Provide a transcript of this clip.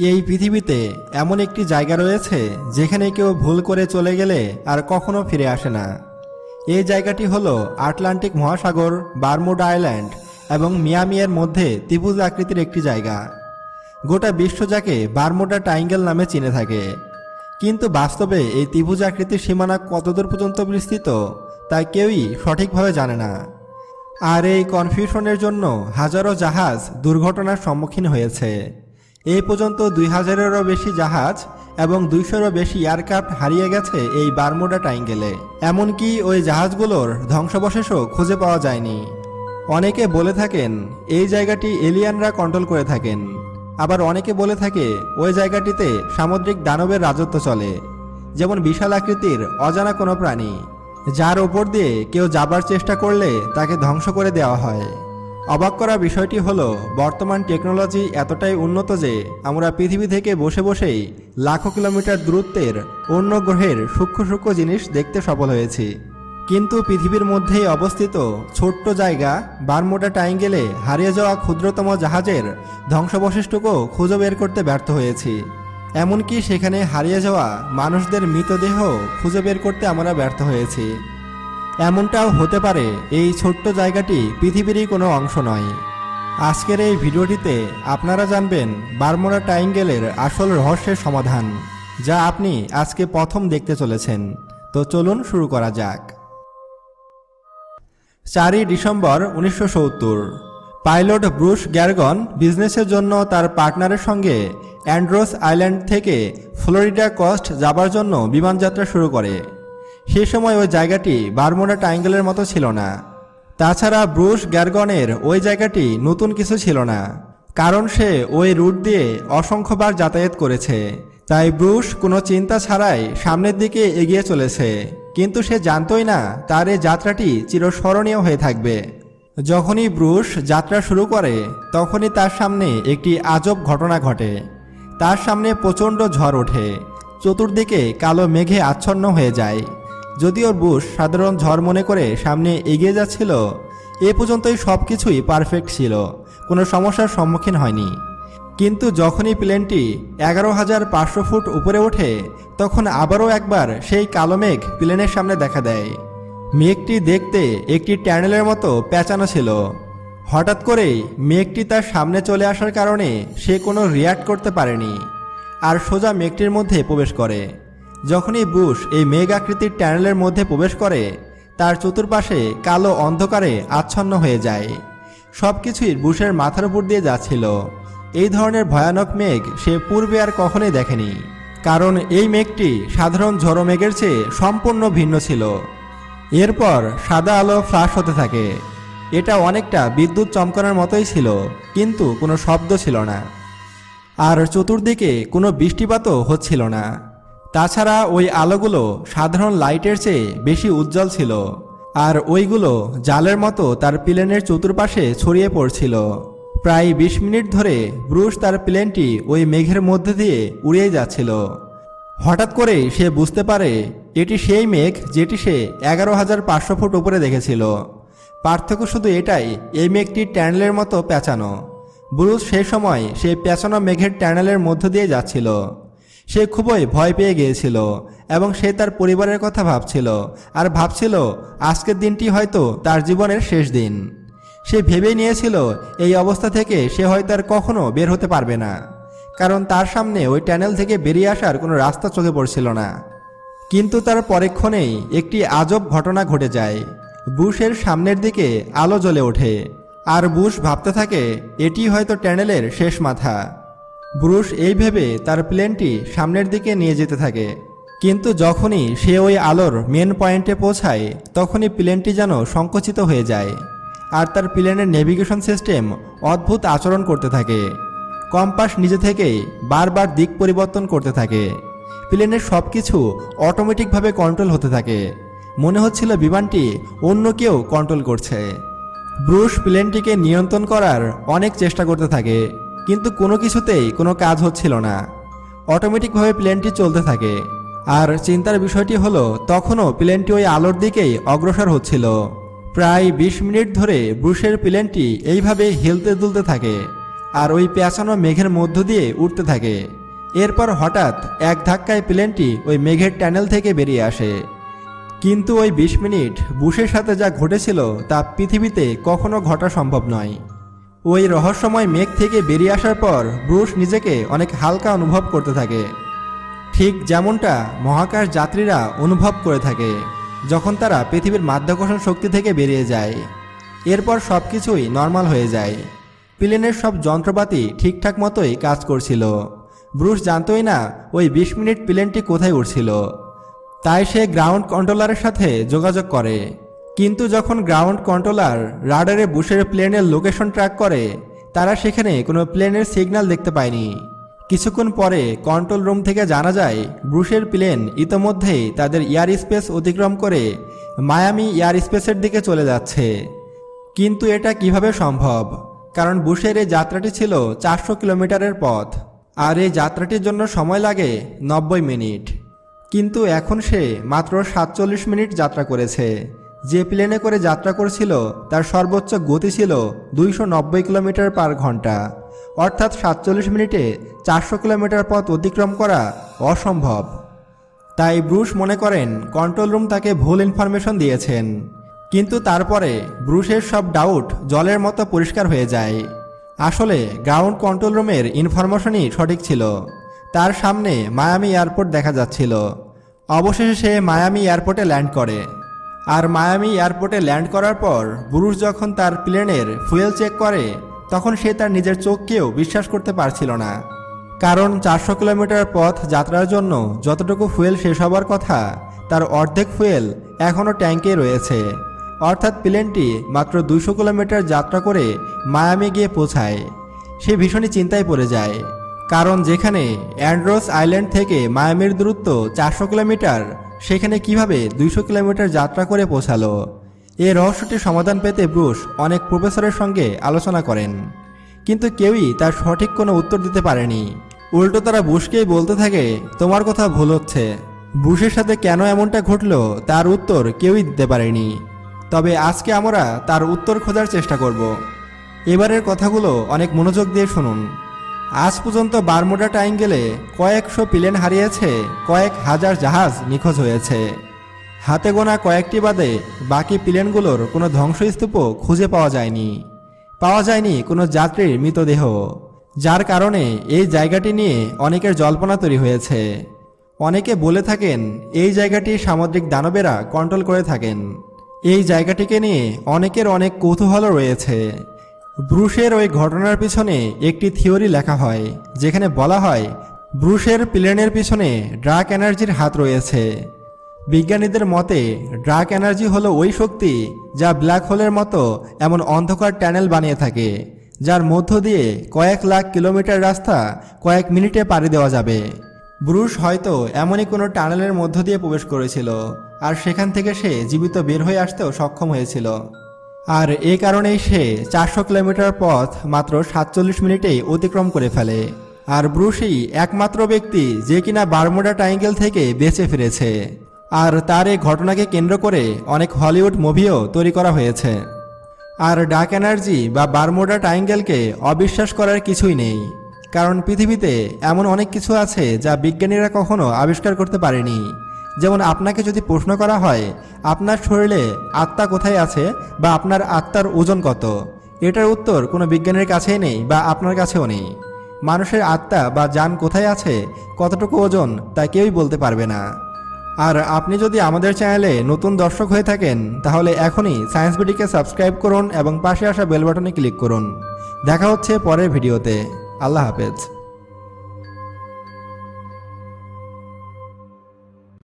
এই পৃথিবীতে এমন একটি জায়গা রয়েছে যেখানে কেউ ভুল করে চলে গেলে আর কখনো ফিরে আসে না। এই জায়গাটি হলো আটলান্টিক মহাসাগর, বারমুডা আইল্যান্ড এবং মিয়ামির মধ্যে ত্রিভুজ আকৃতির একটি জায়গা। গোটা বিশ্ব যাকে বারমুডা ট্রায়াঙ্গেল নামে চিনে থাকে। কিন্তু বাস্তবে এই ত্রিভুজ আকৃতির সীমানা কতদূর পর্যন্ত বিস্তৃত তা কেউই সঠিকভাবে জানে না। আর এই কনফিউশনের জন্য হাজারো জাহাজ দুর্ঘটনার সম্মুখীন হয়েছে। এই পর্যন্ত 2000-এরও বেশি জাহাজ এবং 200-এরও বেশি এয়ারক্রাফট হারিয়ে গেছে এই বারমুডা ট্রায়াঙ্গেলে। এমনকি ওই জাহাজগুলোর ধ্বংসাবশেষও খুঁজে পাওয়া যায়নি। অনেকে বলে থাকেন এই জায়গাটি এলিয়ানরা কন্ট্রোল করে থাকেন, আবার অনেকে বলে থাকে ওই জায়গাটিতে সামুদ্রিক দানবের রাজত্ব চলে, যেমন বিশাল আকৃতির অজানা কোনো প্রাণী যার ওপর দিয়ে কেউ যাবার চেষ্টা করলে তাকে ধ্বংস করে দেওয়া হয়। অবাক করা বিষয়টি হলো বর্তমান টেকনোলজি এতটাই উন্নত যে আমরা পৃথিবী থেকে বসে বসেই লাখো কিলোমিটার দূরত্বের অন্য গ্রহের সূক্ষ্ম সূক্ষ্ম জিনিস দেখতে সফল হয়েছি। কিন্তু পৃথিবীর মধ্যেই অবস্থিত ছোট্ট জায়গা বারমুডা ট্রায়াঙ্গেলে হারিয়ে যাওয়া ক্ষুদ্রতম জাহাজের ধ্বংসাবশেষটুকু খুঁজে বের করতে ব্যর্থ হয়েছি। এমনকি সেখানে হারিয়ে যাওয়া মানুষদের মৃতদেহ খুঁজে বের করতে আমরা ব্যর্থ হয়েছি। এমনটাও হতে পারে এই ছোট্ট জায়গাটি পৃথিবীরই কোনো অংশ নয়। আজকের এই ভিডিওটিতে আপনারা জানবেন বারমুডা ট্রায়াঙ্গেলের আসল রহস্যের সমাধান, যা আপনি আজকে প্রথম দেখতে চলেছেন। তো চলুন শুরু করা যাক। 4 ডিসেম্বর 1970 পাইলট ব্রুস গ্যারগন বিজনেসের জন্য তার পার্টনারের সঙ্গে অ্যান্ড্রোস আইল্যান্ড থেকে ফ্লোরিডা কোস্ট যাবার জন্য বিমানযাত্রা শুরু করে। সে সময় ওই জায়গাটি বারমুডা ট্রায়াঙ্গেলের মতো ছিল না। তাছাড়া ব্রুস গ্যারগনের ওই জায়গাটি নতুন কিছু ছিল না, কারণ সে ওই রুট দিয়ে অসংখ্যবার যাতায়াত করেছে। তাই ব্রুস কোনো চিন্তা ছাড়াই সামনের দিকে এগিয়ে চলেছে, কিন্তু সে জানতই না তার এই যাত্রাটি চিরস্মরণীয় হয়ে থাকবে। যখনই ব্রুস যাত্রা শুরু করে তখনই তার সামনে একটি আজব ঘটনা ঘটে। তার সামনে প্রচণ্ড ঝড় ওঠে, চতুর্দিকে কালো মেঘে আচ্ছন্ন হয়ে যায়। যদিও ব্রুস সাধারণ ঝড় মনে করে সামনে এগিয়ে যাচ্ছিল, এ পর্যন্তই সব কিছুই পারফেক্ট ছিল, কোনো সমস্যার সম্মুখীন হয়নি। কিন্তু যখনই প্লেনটি 11,500 ফুট উপরে ওঠে তখন আবারও একবার সেই কালো মেঘ প্লেনের সামনে দেখা দেয়। মেঘটি দেখতে একটি ট্যানেলের মতো পেঁচানো ছিল। হঠাৎ করেই মেঘটি তার সামনে চলে আসার কারণে সে কোনো রিয়্যাক্ট করতে পারেনি, আর সোজা মেঘটির মধ্যে প্রবেশ করে। যখনই ব্রুস এই মেঘ আকৃতির ট্যানেলের মধ্যে প্রবেশ করে তার চতুর্পাশে কালো অন্ধকারে আচ্ছন্ন হয়ে যায়। সব কিছুই ব্রুসের মাথার উপর দিয়ে যাচ্ছিল। এই ধরনের ভয়ানক মেঘ সে পূর্বে আর কখনোই দেখেনি, কারণ এই মেঘটি সাধারণ ঝড়ো মেঘের চেয়ে সম্পূর্ণ ভিন্ন ছিল। এরপর সাদা আলো ফ্লাশ হতে থাকে। এটা অনেকটা বিদ্যুৎ চমকানোর মতোই ছিল, কিন্তু কোনো শব্দ ছিল না। আর চতুর্দিকে কোনো বৃষ্টিপাতও হচ্ছিল না। তাছাড়া ওই আলোগুলো সাধারণ লাইটের চেয়ে বেশি উজ্জ্বল ছিল, আর ওইগুলো জালের মতো তার প্লেনের চতুর্পাশে ছড়িয়ে পড়ছিল। প্রায় 20 মিনিট ধরে ব্রুস তার প্লেনটি ওই মেঘের মধ্যে দিয়ে উড়িয়ে যাচ্ছিল। হঠাৎ করেই সে বুঝতে পারে এটি সেই মেঘ যেটি সে 11,500 ফুট উপরে দেখেছিল। পার্থক্য শুধু এটাই, এই মেঘটি ট্যানেলের মতো পেঁচানো। ব্রুস সেই সময় সেই পেঁচানো মেঘের ট্যানেলের মধ্য দিয়ে যাচ্ছিল। সে খুবই ভয় পেয়ে গিয়েছিল এবং সে তার পরিবারের কথা ভাবছিল, আর ভাবছিল আজকের দিনটি হয়তো তার জীবনের শেষ দিন। সে ভেবেই নিয়েছিল এই অবস্থা থেকে সে হয়তো আর কখনো বের হতে পারবে না, কারণ তার সামনে ওই ট্যানেল থেকে বেরিয়ে আসার কোনো রাস্তা চোখে পড়ছিল না। কিন্তু তার পরেক্ষণেই একটি আজব ঘটনা ঘটে যায়। ব্রুসের সামনের দিকে আলো জ্বলে ওঠে, আর ব্রুস ভাবতে থাকে এটি হয়তো ট্যানেলের শেষ মাথা। ব্রুস এই ভেবে তার প্লেনটি সামনের দিকে নিয়ে যেতে থাকে। কিন্তু যখনই সে ওই আলোর মেন পয়েন্টে পৌঁছায় তখনই প্লেনটি যেন সংকুচিত হয়ে যায়, আর তার প্লেনের নেভিগেশন সিস্টেম অদ্ভুত আচরণ করতে থাকে। কম্পাস নিজে থেকেই বারবার দিক পরিবর্তন করতে থাকে। প্লেনের সব কিছু অটোমেটিকভাবে কন্ট্রোল হতে থাকে। মনে হচ্ছিল বিমানটি অন্য কেউ কন্ট্রোল করছে। ব্রুস প্লেনটিকে নিয়ন্ত্রণ করার অনেক চেষ্টা করতে থাকে, কিন্তু কোনো কিছুতেই কোনো কাজ হচ্ছিল না। অটোমেটিকভাবে প্লেনটি চলতে থাকে। আর চিন্তার বিষয়টি হলো তখনও প্লেনটি ওই আলোর দিকেই অগ্রসর হচ্ছিল। প্রায় 20 মিনিট ধরে ব্রুসের প্লেনটি এইভাবে হেলতে দুলতে থাকে, আর ওই পেঁচানো মেঘের মধ্য দিয়ে উঠতে থাকে। এরপর হঠাৎ এক ধাক্কায় প্লেনটি ওই মেঘের টানেল থেকে বেরিয়ে আসে। কিন্তু ওই 20 মিনিট বুশের সাথে যা ঘটেছিল তা পৃথিবীতে কখনো ঘটা সম্ভব নয়। ওই রহস্যময় মেঘ থেকে বেরিয়ে আসার পর ব্রুস নিজেকে অনেক হালকা অনুভব করতে থাকে, ঠিক যেমনটা মহাকাশ যাত্রীরা অনুভব করে থাকে যখন তারা পৃথিবীর মাধ্যাকর্ষণ শক্তি থেকে বেরিয়ে যায়। এরপর সব কিছুই নর্মাল হয়ে যায়। প্লেনের সব যন্ত্রপাতি ঠিকঠাক মতোই কাজ করছিল। ব্রুস জানতই না ওই 20 মিনিট প্লেনটি কোথায় উঠছিল। তাই সে গ্রাউন্ড কন্ট্রোলারের সাথে যোগাযোগ করে। কিন্তু যখন গ্রাউন্ড কন্ট্রোলার রাডারে বুশের প্লেনের লোকেশন ট্র্যাক করে, তারা সেখানে কোনো প্লেনের সিগন্যাল দেখতে পায়নি। কিছুক্ষণ পরে কন্ট্রোল রুম থেকে জানা যায় ব্রুসের প্লেন ইতোমধ্যেই তাদের এয়ার স্পেস অতিক্রম করে মায়ামি এয়ার স্পেসের দিকে চলে যাচ্ছে। কিন্তু এটা কিভাবে সম্ভব? কারণ বুশের এই যাত্রাটি ছিল 400 কিলোমিটারের পথ, আর এই যাত্রাটির জন্য সময় লাগে 90 মিনিট। কিন্তু এখন সে মাত্র 47 মিনিট যাত্রা করেছে। যে প্লেনে করে যাত্রা করছিল তার সর্বোচ্চ গতি ছিল 290 কিলোমিটার পার ঘন্টা, অর্থাৎ 47 মিনিটে 400 কিলোমিটার পথ অতিক্রম করা অসম্ভব। তাই ব্রুস মনে করেন কন্ট্রোল রুম তাকে ভুল ইনফরমেশন দিয়েছেন। কিন্তু তারপরে ব্রুসের সব ডাউট জলের মতো পরিষ্কার হয়ে যায়। আসলে গ্রাউন্ড কন্ট্রোল রুমের ইনফরমেশনই সঠিক ছিল। তার সামনে মায়ামি এয়ারপোর্ট দেখা যাচ্ছিল। অবশেষে সে মায়ামি এয়ারপোর্টে ল্যান্ড করে। আর মায়ামি এয়ারপোর্টে ল্যান্ড করার পর ব্রুস যখন তার প্লেনের ফুয়েল চেক করে, তখন সে তার নিজের চোখকেও বিশ্বাস করতে পারছিল না। কারণ 400 কিলোমিটার পথ যাত্রার জন্য যতটুকু ফুয়েল শেষ হবার কথা, তার অর্ধেক ফুয়েল এখনও ট্যাঙ্কে রয়েছে। অর্থাৎ প্লেনটি মাত্র 200 কিলোমিটার যাত্রা করে মায়ামি গিয়ে পৌঁছায়। সে ভীষণই চিন্তায় পড়ে যায়, কারণ যেখানে অ্যান্ড্রোস আইল্যান্ড থেকে মায়ামির দূরত্ব 400 কিলোমিটার, সেখানে কিভাবে 200 কিলোমিটার যাত্রা করে পৌঁছালো। এই রহস্যটির সমাধান পেতে ব্রুস অনেক প্রফেসরের সঙ্গে আলোচনা করেন, কিন্তু কেউই তার সঠিক কোনো উত্তর দিতে পারেনি। উল্টো তারা বুশকেই বলতে থাকে, তোমার কথা ভুল হচ্ছে। বুশের সাথে কেন এমনটা ঘটল তার উত্তর কেউই দিতে পারেনি। তবে আজকে আমরা তার উত্তর খোঁজার চেষ্টা করব। এবারের কথাগুলো অনেক মনোযোগ দিয়ে শুনুন। আজ পর্যন্ত বারমুডা ট্রায়াঙ্গেলে কয়েকশো প্লেন হারিয়েছে, কয়েক হাজার জাহাজ নিখোঁজ হয়েছে। হাতে গোনা কয়েকটি বাদে বাকি প্লেনগুলোর কোনো ধ্বংসস্তূপও খুঁজে পাওয়া যায়নি কোনো যাত্রীর মৃতদেহ, যার কারণে এই জায়গাটি নিয়ে অনেকের জল্পনা তৈরি হয়েছে। অনেকে বলে থাকেন এই জায়গাটি সামুদ্রিক দানবেরা কন্ট্রোল করে থাকেন। এই জায়গাটিকে নিয়ে অনেকের অনেক কৌতূহল রয়েছে। ব্রুসের ওই ঘটনার পিছনে একটি থিওরি লেখা হয়, যেখানে বলা হয় ব্রুসের প্লেনের পিছনে ডার্ক এনার্জির হাত রয়েছে। বিজ্ঞানীদের মতে ডার্ক এনার্জি হলো ওই শক্তি যা ব্ল্যাক হোলের মতো এমন অন্ধকার টানেল বানিয়ে থাকে, যার মধ্য দিয়ে কয়েক লাখ কিলোমিটার রাস্তা কয়েক মিনিটে পাড়ি দেওয়া যাবে। ব্রুস হয়তো এমনই কোনো টানেলের মধ্য দিয়ে প্রবেশ করেছিল, আর সেখান থেকে সে জীবিত বের হয়ে আসতেও সক্ষম হয়েছিল। আর এই কারণেই সে 400 কিলোমিটার পথ মাত্র 47 মিনিটেই অতিক্রম করে ফেলে। আর ব্রুসই একমাত্র ব্যক্তি যে কিনা বারমুডা ট্রায়াঙ্গেল থেকে বেঁচে ফিরেছে। আর তার এই ঘটনাকে কেন্দ্র করে অনেক হলিউড মুভিও তৈরি করা হয়েছে। আর ডার্ক এনার্জি বা বারমুডা ট্রায়াঙ্গেলকে অবিশ্বাস করার কিছুই নেই, কারণ পৃথিবীতে এমন অনেক কিছু আছে যা বিজ্ঞানীরা কখনো আবিষ্কার করতে পারেনি। যেমন আপনাকে যদি প্রশ্ন করা হয় আপনার শরীরে আত্মা কোথায় আছে বা আপনার আত্মার ওজন কত, এটার উত্তর কোনো বিজ্ঞানীর কাছেই নেই বা আপনার কাছেও নেই। মানুষের আত্মা বা জান কোথায় আছে, কতটুকু ওজন, তা কেউই বলতে পারবে না। আর আপনি যদি আমাদের চ্যানেলে নতুন দর্শক হয়ে থাকেন, তাহলে এখনই সায়েন্স বিডিকে সাবস্ক্রাইব করুন এবং পাশে আসা বেল বাটনে ক্লিক করুন। দেখা হচ্ছে পরের ভিডিওতে। আল্লাহ হাফেজ।